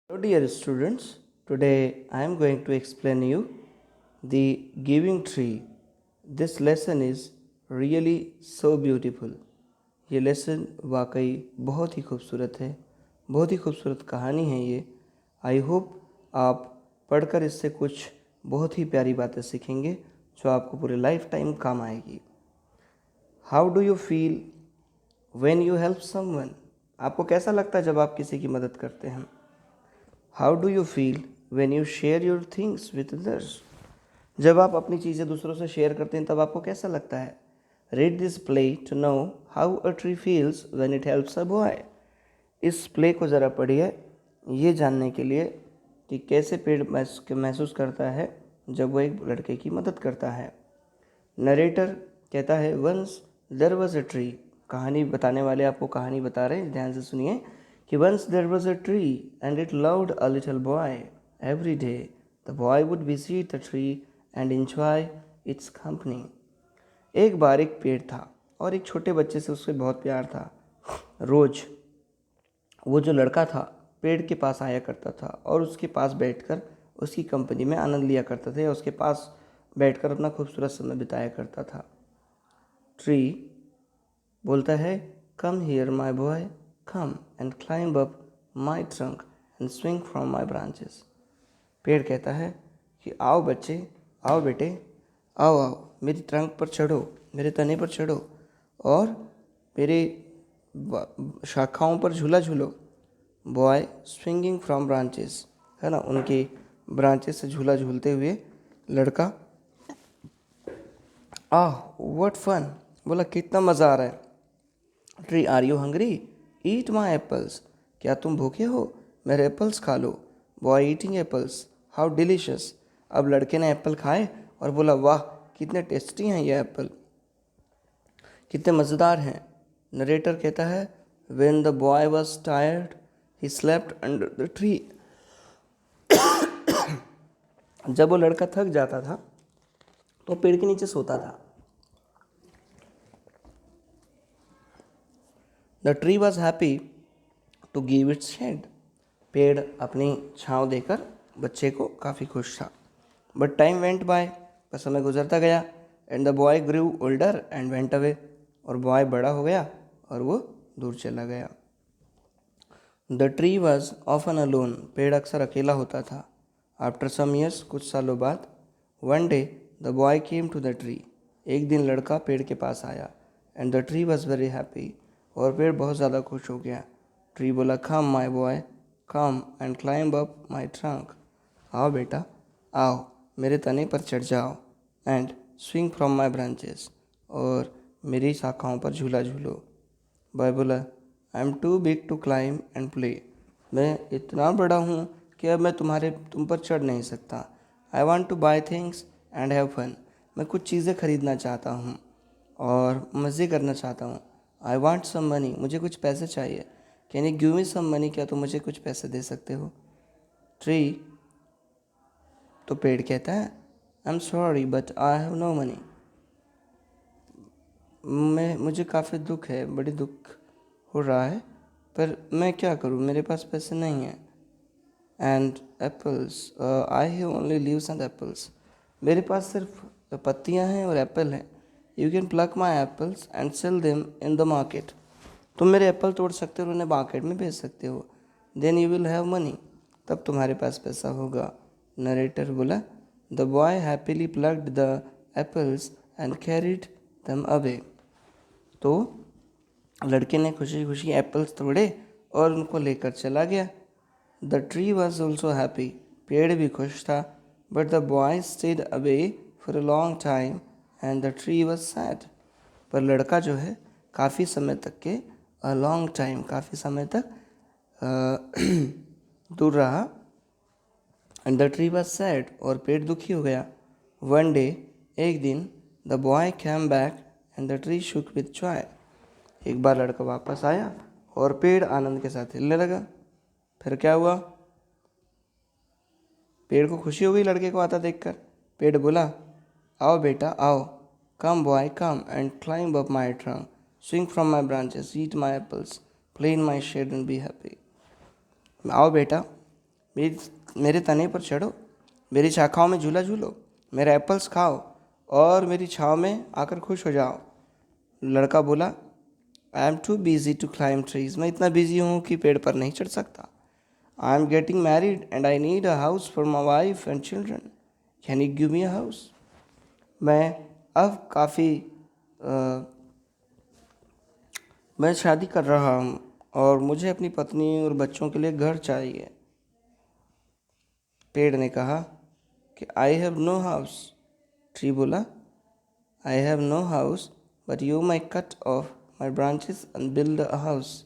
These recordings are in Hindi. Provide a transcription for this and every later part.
Hello dear students, today I am going to explain you the giving tree. This lesson is really so beautiful. ये लेसन वाकई बहुत ही खूबसूरत है, बहुत ही खूबसूरत कहानी है ये। आई होप आप पढ़कर इससे कुछ बहुत ही प्यारी बातें सीखेंगे जो आपको पूरे लाइफ टाइम काम आएगी। How do you feel when you help someone? आपको कैसा लगता है जब आप किसी की मदद करते हैं? How do you feel when you share your things with others? जब आप अपनी चीज़ें दूसरों से शेयर करते हैं तब आपको कैसा लगता है? Read this play to know how a tree feels when it helps a boy. इस प्ले को ज़रा पढ़िए ये जानने के लिए कि कैसे पेड़ महसूस करता है जब वो एक लड़के की मदद करता है। नरेटर कहता है once there was a tree. कहानी बताने वाले आपको कहानी बता रहे हैं, ध्यान से सुनिए कि once there was a tree and it loved a little boy. Every day the boy would visit the tree and enjoy its company. एक बार एक पेड़ था और एक छोटे बच्चे से उससे बहुत प्यार था। रोज वो जो लड़का था पेड़ के पास आया करता था और उसके पास बैठकर उसकी कंपनी में आनंद लिया करता था या उसके पास बैठकर अपना खूबसूरत समय बिताया करता था। ट्री बोलता है come here my boy, come and climb up my trunk and swing from my branches. पेड़ कहता है कि आओ बच्चे, आओ बेटे, आओ आओ मेरी ट्रंक पर चढ़ो, मेरे तने पर चढ़ो और मेरे शाखाओं पर झूला झूलो। बॉय स्विंगिंग फ्रॉम ब्रांचेस, है ना, उनके ब्रांचेस से झूला झूलते हुए लड़का, आह व्हाट फन, बोला कितना मज़ा आ रहा है। Tree are you hungry, eat my apples, क्या तुम भूखे हो, मेरे एप्पल्स खा लो। Boy eating apples, how delicious. अब लड़के ने एप्पल खाए और बोला वाह कितने टेस्टी हैं ये एप्पल, कितने मज़ेदार हैं। नरेटर कहता है when the boy was tired he slept under the tree. जब वो लड़का थक जाता था तो पेड़ के नीचे सोता था। The tree was happy to give its shade. पेड़ अपनी छाँव देकर बच्चे को काफ़ी खुश था। बट टाइम वेंट बाय, पर समय गुजरता गया। And the boy grew older and went away, और बॉय बड़ा हो गया और वो दूर चला गया। The tree was often alone, पेड़ अक्सर अकेला होता था। आफ्टर सम ईयर्स, कुछ सालों बाद, one day the boy came to the tree, एक दिन लड़का पेड़ के पास आया। And the tree was very happy, और पेड़ बहुत ज़्यादा खुश हो गया। ट्री बोला come my boy, come and climb up my trunk, आओ बेटा आओ मेरे तने पर चढ़ जाओ, and swing from my branches, और मेरी शाखाओं पर झूला झूलो। बॉय बोला I am too big to climb and play, मैं इतना बड़ा हूँ कि अब मैं तुम पर चढ़ नहीं सकता। I want to buy things and have fun, मैं कुछ चीज़ें खरीदना चाहता हूँ और मज़े करना चाहता हूँ। आई वॉन्ट सम मनी, मुझे कुछ पैसे चाहिए। Can you give me some money, क्या तुम मुझे कुछ पैसे दे सकते हो? ट्री, तो पेड़ कहता है I am sorry but I have no money, मुझे काफ़ी दुख है, बड़ी दुख हो रहा है, पर मैं क्या करूँ, मेरे पास पैसे नहीं हैं। And apples, I have only leaves and apples, मेरे पास सिर्फ पत्तियाँ हैं और एप्पल हैं। You can pluck my apples and sell them in the market, तुम मेरे एप्पल तोड़ सकते हो और उन्हें मार्केट में बेच सकते हो। Then you will have money, तब तुम्हारे पास पैसा होगा। नरेटर बोला the boy happily plucked the apples and carried them away, तो लड़के ने खुशी खुशी एप्पल्स तोड़े और उनको लेकर चला गया। The tree was also happy, पेड़ भी खुश था। But the boy stayed away for a long time and the tree was sad, पर लड़का जो है काफ़ी समय तक के, अ लॉन्ग टाइम, काफ़ी समय तक दूर रहा। And the tree was sad, और पेड़ दुखी हो गया। वन डे, एक दिन, the boy came back and the tree shook with joy, एक बार लड़का वापस आया और पेड़ आनंद के साथ हिलने लगा। फिर क्या हुआ? पेड़ को खुशी हो गई लड़के को आता देखकर। पेड़ बोला आओ बेटा आओ, come boy come and climb up my trunk, swing from my branches, eat my apples, play in my shade and be happy. आओ बेटा, मेरे तने पर चढ़ो, मेरी शाखाओं में झूला झूलो, मेरे एप्पल्स खाओ और मेरी छाँव में आकर खुश हो जाओ। लड़का बोला, I am too busy to climb trees, मैं इतना बिजी हूँ कि पेड़ पर नहीं चढ़ सकता। I am getting married and I need a house for my wife and children, can you give me a house? मैं अब काफ़ी मैं शादी कर रहा हूँ और मुझे अपनी पत्नी और बच्चों के लिए घर चाहिए। पेड़ ने कहा कि I have no house. Tree बोला, I have no house but you may cut off my branches and build a house.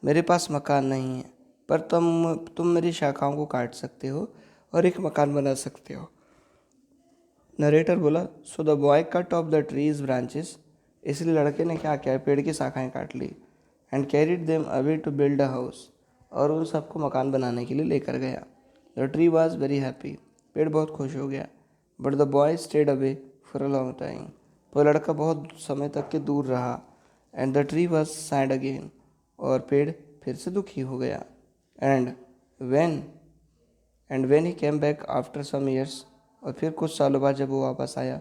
मेरे पास मकान नहीं है पर तुम मेरी शाखाओं को काट सकते हो और एक मकान बना सकते हो। नरेटर बोला, so the boy cut off the tree's branches, इसलिए लड़के ने क्या किया, पेड़ की शाखाएं काट ली, and carried them away to build a house, और उन सबको मकान बनाने के लिए लेकर गया। The tree was very happy, पेड़ बहुत खुश हो गया। But the boy stayed away for a long time, पर लड़का बहुत समय तक के दूर रहा। And the tree was sad again, और पेड़ फिर से दुखी हो गया। And when he came back after some years, और फिर कुछ सालों बाद जब वो वापस आया,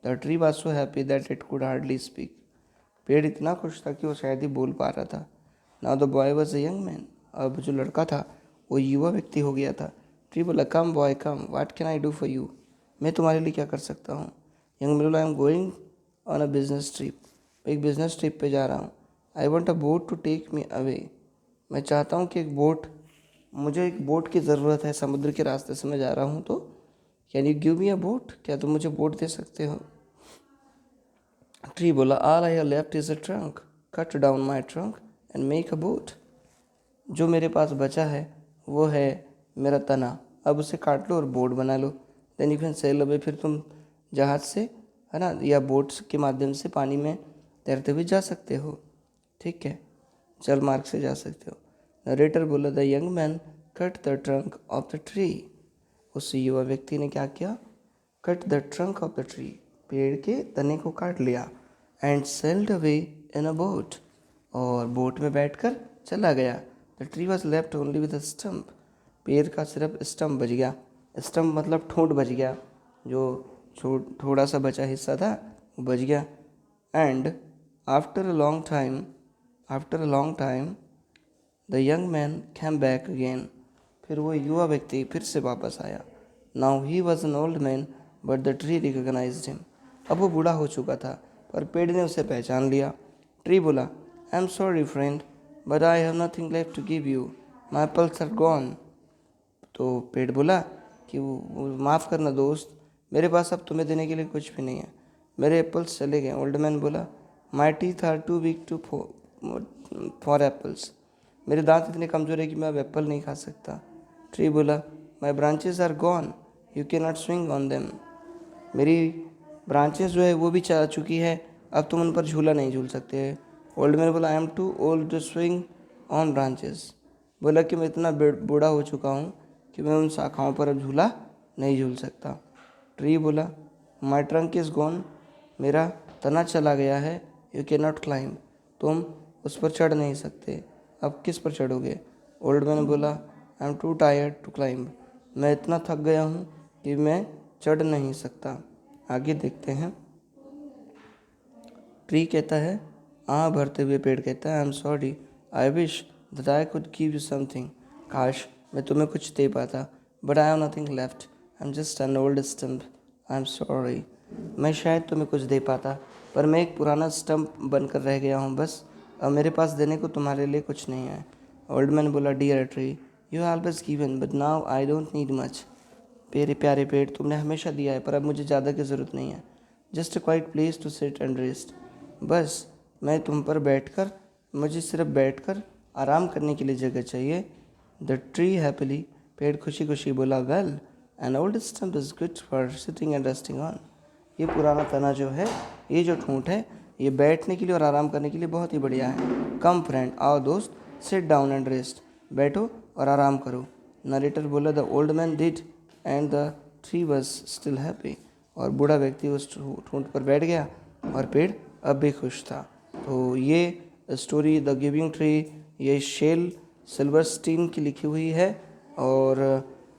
the tree was so happy that it could hardly speak, पेड़ इतना खुश था कि वो शायद ही बोल पा रहा था। Now the boy was a young man, अब जो लड़का था वो युवा व्यक्ति हो गया था। ट्री बोला, come boy come, what can I do for you, मैं तुम्हारे लिए क्या कर सकता हूँ। यंग मैन बोला, I am going on a business trip, एक बिजनेस ट्रिप पे जा रहा हूँ। I want a boat to take me away, मैं चाहता हूँ कि मुझे एक बोट की ज़रूरत है, समुद्र के रास्ते से मैं जा रहा हूँ, तो can you give me a boat, क्या तुम मुझे बोट दे सकते हो। ट्री बोला, all I have left is a trunk, cut down my trunk and make a boat, जो मेरे पास बचा है वो है मेरा तना, अब उसे काट लो और बोट बना लो। Then you can sail away, फिर तुम जहाज़ से, है ना, या बोट के माध्यम से पानी में तैरते हुए जा सकते हो, ठीक है, जल मार्ग से जा सकते हो। नरेटर बोला, the young man cut the trunk of the tree, उस युवा व्यक्ति ने क्या किया, cut the trunk of the tree, पेड़ के तने को काट लिया, and sailed away in a boat, और बोट में बैठकर चला गया। The tree was left only with a stump, पेड़ का सिर्फ स्टम्प बच गया, स्टम्प मतलब ठूंठ बच गया, जो थोड़ा सा बचा हिस्सा था वो बच गया। And after a long time the young man came back again, फिर वो युवा व्यक्ति फिर से वापस आया। Now he was an old man but the tree recognised him, अब वो बूढ़ा हो चुका था पर पेड़ ने उसे पहचान लिया। ट्री बोला, I am sorry friend but I have nothing left to give you, my apples are gone. तो पेड़ बोला कि वो माफ़ करना दोस्त, मेरे पास अब तुम्हें देने के लिए कुछ भी नहीं है, मेरे एप्पल्स चले गए। ओल्ड मैन बोला, my teeth are too weak to for apples, मेरे दांत इतने कमज़ोर है कि मैं अब एप्पल नहीं खा सकता। ट्री बोला, my branches are gone, you can not swing on them, मेरी ब्रांचेस जो है वो भी जा चुकी है, अब तुम उन पर झूला नहीं झूल सकते। ओल्ड मैन बोला, I am too old to swing on branches, बोला कि मैं इतना बूढ़ा हो चुका हूँ कि मैं उन शाखाओं पर अब झूला नहीं झूल सकता। ट्री बोला, माई ट्रंक इज़ गॉन, मेरा तना चला गया है, यू कैन नॉट क्लाइंब, तुम उस पर चढ़ नहीं सकते, अब किस पर चढ़ोगे। ओल्ड मैन बोला, I am too tired to climb, मैं इतना थक गया हूँ कि मैं चढ़ नहीं सकता। आगे देखते हैं। ट्री कहता है, आह भरते हुए पेड़ कहता है, I am sorry, I wish that I could give you something, काश मैं तुम्हें कुछ दे पाता, but I have nothing left, I am just an old stump, I am sorry, मैं शायद तुम्हें कुछ दे पाता पर मैं एक पुराना स्टम्प बनकर रह गया हूँ बस, अब मेरे पास देने को तुम्हारे लिए कुछ नहीं है। ओल्ड मैन बोला, dear tree, you always given but now I don't need much, मेरे प्यारे पेड़, तुमने हमेशा दिया है पर अब मुझे ज़्यादा की ज़रूरत नहीं है। Just a quiet place to sit and rest, बस मैं तुम पर बैठकर, मुझे सिर्फ बैठकर आराम करने के लिए जगह चाहिए। द ट्री हैप्पीली, पेड़ खुशी खुशी बोला, well an old stump is good for sitting and resting on, ये पुराना तना जो है, ये जो ठूंठ है, ये बैठने के लिए और आराम करने के लिए बहुत ही बढ़िया है। कम फ्रेंड, आओ दोस्त, सिट डाउन एंड रेस्ट, बैठो और आराम करो। नरेटर बोला, the old man did and the tree was still happy, और बूढ़ा व्यक्ति उस ठूंठ पर बैठ गया और पेड़ अब भी खुश था। तो ये स्टोरी द गिविंग ट्री, ये शेल सिल्वरस्टीन की लिखी हुई है और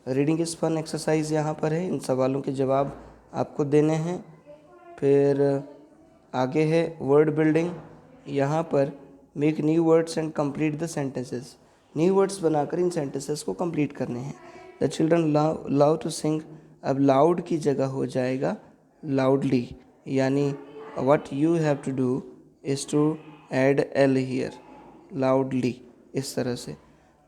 रीडिंग इज फन एक्सरसाइज यहाँ पर है, इन सवालों के जवाब आपको देने हैं। फिर आगे है वर्ड बिल्डिंग, यहाँ पर make new words and complete the sentences, new words बनाकर इन सेंटेंसेस को कंप्लीट करने हैं। The children love to sing, अब लाउड की जगह हो जाएगा लाउडली, यानी what you have to do is to add L here, loudly, इस तरह से।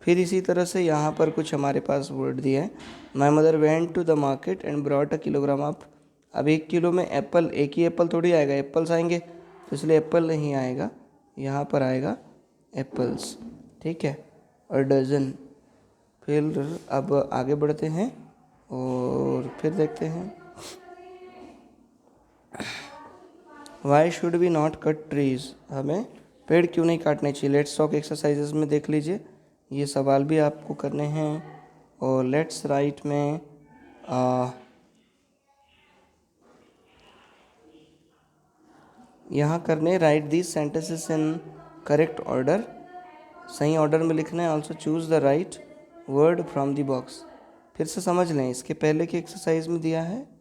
फिर इसी तरह से यहाँ पर कुछ हमारे पास वर्ड दिया है। My mother went to the market and brought a kilogram of, अब 1 किलो में एप्पल, एक ही एप्पल थोड़ी आएगा, एप्पल्स आएंगे, तो इसलिए एप्पल नहीं आएगा, यहाँ पर आएगा एप्पल्स, ठीक है। और डजन, फिर अब आगे बढ़ते हैं और फिर देखते हैं why should we not cut trees, हमें पेड़ क्यों नहीं काटने चाहिए। लेट्स टॉक एक्सरसाइजेज में देख लीजिए, ये सवाल भी आपको करने हैं। और लेट्स राइट में यहाँ करने, right these sentences in correct order, सही ऑर्डर में लिखना है। Also choose the right word from the box, फिर से समझ लें, इसके पहले की एक्सरसाइज में दिया है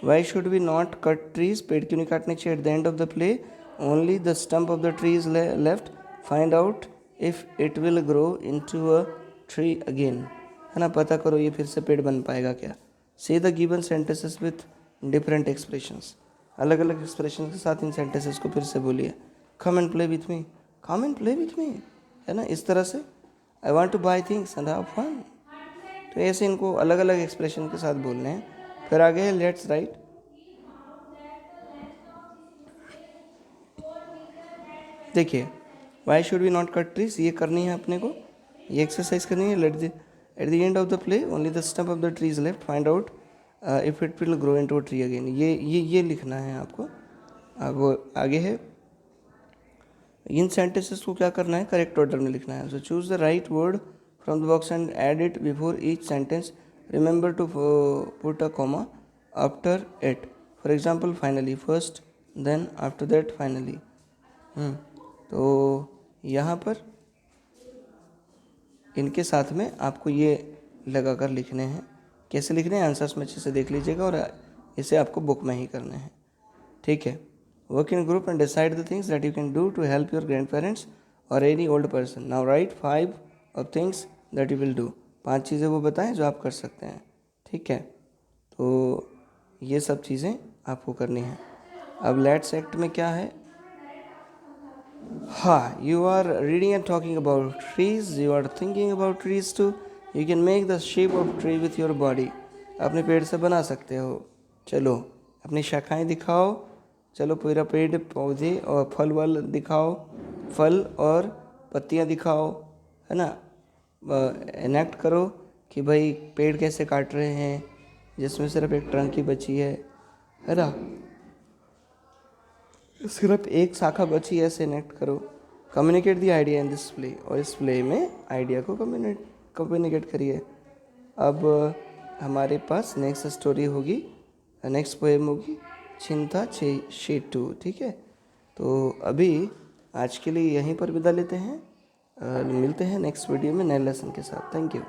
why should we not cut trees, पेड़ क्यों नहीं काटने चाहिए। At the end of the play only the stump of the tree is left, find out if it will grow into a tree again, है ना, पता करो ये फिर से पेड़ बन पाएगा क्या। से the given sentences with different expressions, अलग अलग एक्सप्रेशन के साथ इन सेंटेंसेस को फिर से बोलिए। Come and play with me, come and play with me, है ना, इस तरह से। I want to buy things and have fun, तो ऐसे इनको अलग अलग एक्सप्रेशन के साथ बोलने हैं। फिर आगे है लेट्स राइट, देखिए why should we not cut trees, ये करनी है अपने को, ये एक्सरसाइज करनी है। Let the at the end of the play only the stump of the tree is left, find out if it will grow into a tree again, ये लिखना है आपको। अब आगे है इन सेंटेंसेस को क्या करना है, करेक्ट ऑर्डर में लिखना है। So choose the right word from the box and add it before each sentence, remember to put a comma after it, for example finally first, then after that finally. तो यहाँ पर इनके साथ में आपको ये लगा कर लिखने हैं। कैसे लिखने हैं आंसर्स में अच्छे से देख लीजिएगा, और इसे आपको बुक में ही करने हैं, ठीक है। Work in group and decide the things that you can do to help your grandparents और any old person. Now write 5 of things that you will do, 5 चीज़ें वो बताएं जो आप कर सकते हैं, ठीक है। तो ये सब चीज़ें आपको करनी हैं। अब लेट्स एक्ट में क्या है, हाँ, you are reading and talking about trees, you are thinking about trees too, you can make the shape of tree with your body, अपने पेड़ से बना सकते हो। चलो अपनी शाखाएं दिखाओ, चलो पूरा पेड़ पौधे और फल वल दिखाओ, फल और पत्तियां दिखाओ, है ना। एनेक्ट करो कि भाई पेड़ कैसे काट रहे हैं जिसमें सिर्फ एक ट्रंक ही बची है ना, सिर्फ एक शाखा बची, ऐसे एनेक्ट करो। Communicate the idea in this play, और इस प्ले में आइडिया को कम्युनिकेट करिए। अब हमारे पास नेक्स्ट स्टोरी होगी, नेक्स्ट पोएम होगी चिंता शेटू, ठीक है। तो अभी आज के लिए यहीं पर विदा लेते हैं, मिलते हैं नेक्स्ट वीडियो में नए लेसन के साथ। Thank you.